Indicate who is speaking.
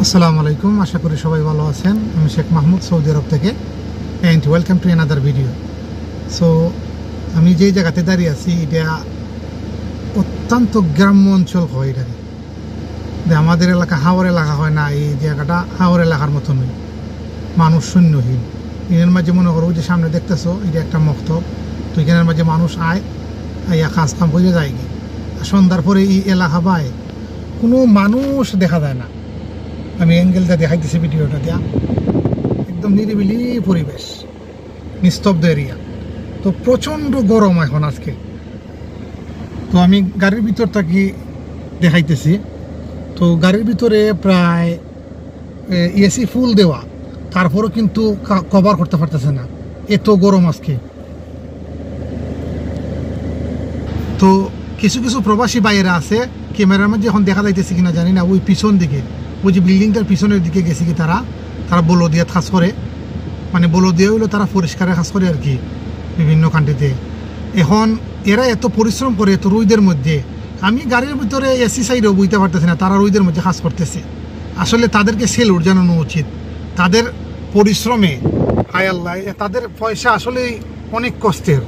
Speaker 1: আসসালামু আলাইকুম, আশা করি সবাই ভালো আছেন। আমি শেখ মাহমুদ, সৌদি আরব থেকে, and welcome to another video. So আমি যেই জায়গাতে দাঁড়িয়ে আছি এটা অত্যন্ত গ্রাম্য অঞ্চল হয়। এটা আমাদের এলাকা হাওর এলাকা হয় না, এই জায়গাটা হাওর এলাকার মতো নয়, মানুষ শূন্যহীন। এর মাঝে মনে করো যে সামনে দেখতেছো এটা একটা মক্তব, তো এখানের মাঝে মানুষ আইয়া কাজ কাম করে যায় কি, সন্ধ্যার পরে এই এলাকা পায় কোনো মানুষ দেখা যায় না। আমি অ্যাঙ্গেলটা দেখাইতেছি ভিডিওটা দেয়া, একদম নিরিবিলি পরিবেশ, নিস্তব্ধ এরিয়া। তো প্রচণ্ড গরম এখন আজকে। তো আমি গাড়ির ভিতর থাকি দেখাইতেছি। তো গাড়ির ভিতরে প্রায় এসি ফুল দেওয়া, তারপরও কিন্তু কভার করতে পারতেছে না, এত গরম আজকে। তো কিছু কিছু প্রবাসী বাইরে আছে, ক্যামেরার মধ্যে এখন দেখা যাইতেছে কিনা জানি না, ওই পিছন দিকে, ওই যে বিল্ডিংটার পিছনের দিকে গেছে কি তারা বলদিয়া কাজ করে, মানে বলদিয়া হইলো তারা পরিষ্কারের কাজ করে আর কি বিভিন্ন কান্ট্রিতে। এখন এরা এত পরিশ্রম করে এত রোদের মধ্যে, আমি গাড়ির ভিতরে এসি সাইডেও বুঝতে পারতেছি না তারা রোদের মধ্যে কাজ করতেছে। আসলে তাদেরকে সেলুট জানানো উচিত তাদের পরিশ্রমে। হায় আল্লাহ, তাদের পয়সা আসলে অনেক কষ্টের।